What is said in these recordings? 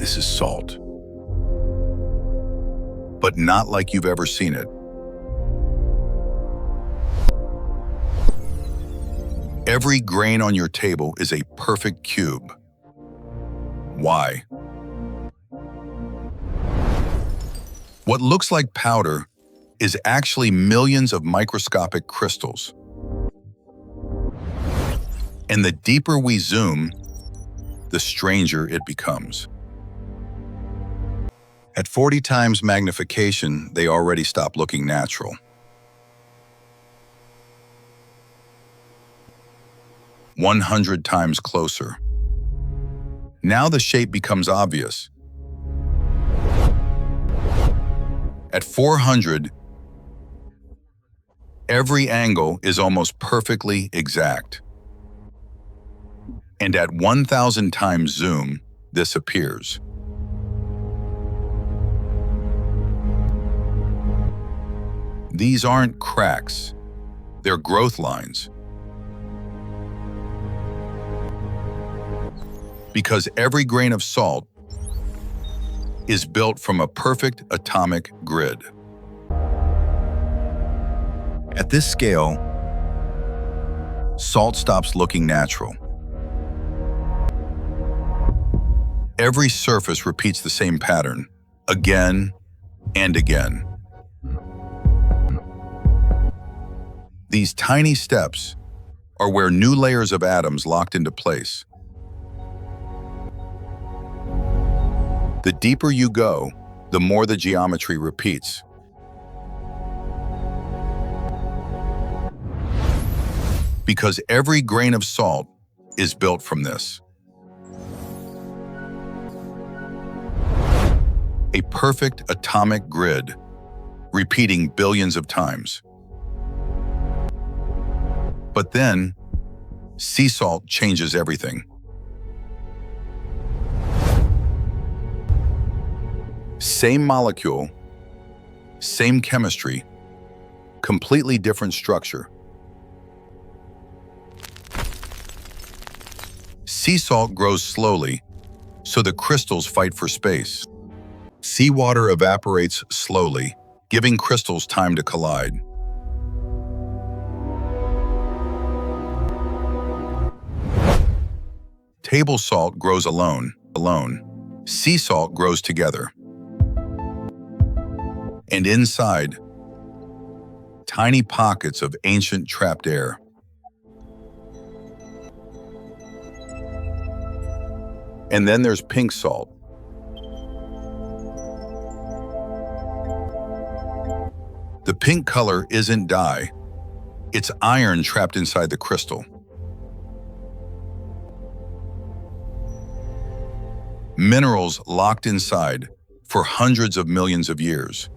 This is salt. But not like you've ever seen it. Every grain on your table is a perfect cube. Why? What looks like powder is actually millions of microscopic crystals. And the deeper we zoom, the stranger it becomes. At 40 times magnification, they already stop looking natural. 100 times closer. Now the shape becomes obvious. At 400, every angle is almost perfectly exact. And at 1,000 times zoom, this appears. These aren't cracks, they're growth lines. Because every grain of salt is built from a perfect atomic grid. At this scale, salt stops looking natural. Every surface repeats the same pattern, again and again. These tiny steps are where new layers of atoms locked into place. The deeper you go, the more the geometry repeats. Because every grain of salt is built from this. A perfect atomic grid, repeating billions of times. But then, sea salt changes everything. Same molecule, same chemistry, completely different structure. Sea salt grows slowly, so the crystals fight for space. Seawater evaporates slowly, giving crystals time to collide. Table salt grows alone. Sea salt grows together. And inside, tiny pockets of ancient trapped air. And then there's pink salt. The pink color isn't dye, it's iron trapped inside the crystal. Minerals locked inside for hundreds of millions of years.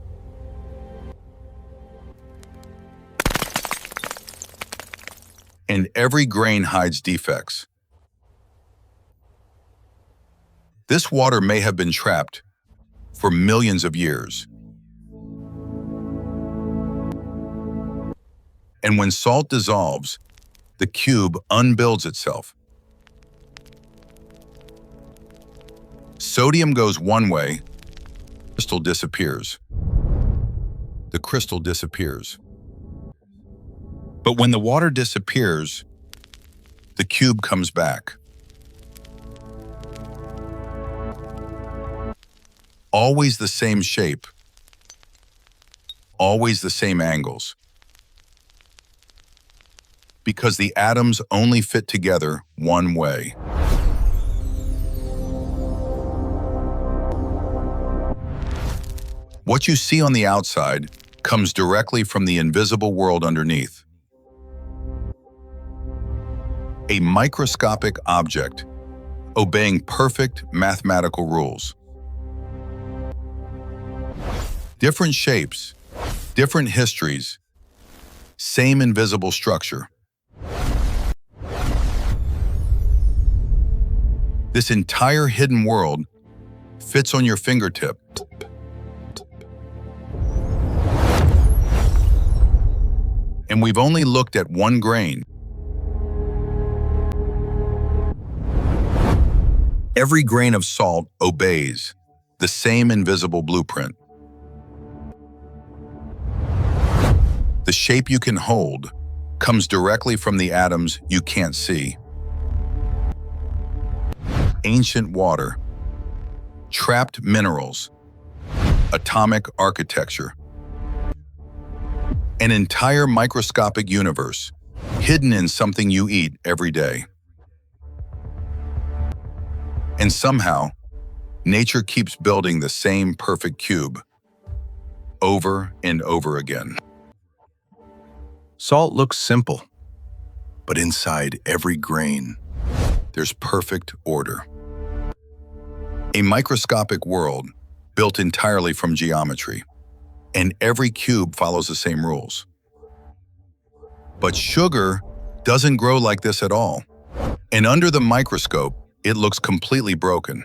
And every grain hides defects. This water may have been trapped for millions of years. And when salt dissolves, the cube unbuilds itself. Sodium goes one way, crystal disappears. The crystal disappears. But when the water disappears, the cube comes back. Always the same shape, always the same angles. Because the atoms only fit together one way. What you see on the outside comes directly from the invisible world underneath. A microscopic object, obeying perfect mathematical rules. Different shapes, different histories, same invisible structure. This entire hidden world fits on your fingertip. And we've only looked at one grain. Every grain of salt obeys the same invisible blueprint. The shape you can hold comes directly from the atoms you can't see. Ancient water, trapped minerals, atomic architecture, an entire microscopic universe hidden in something you eat every day. And somehow, nature keeps building the same perfect cube over and over again. Salt looks simple, but inside every grain, there's perfect order. A microscopic world built entirely from geometry, and every cube follows the same rules. But sugar doesn't grow like this at all. And under the microscope, it looks completely broken.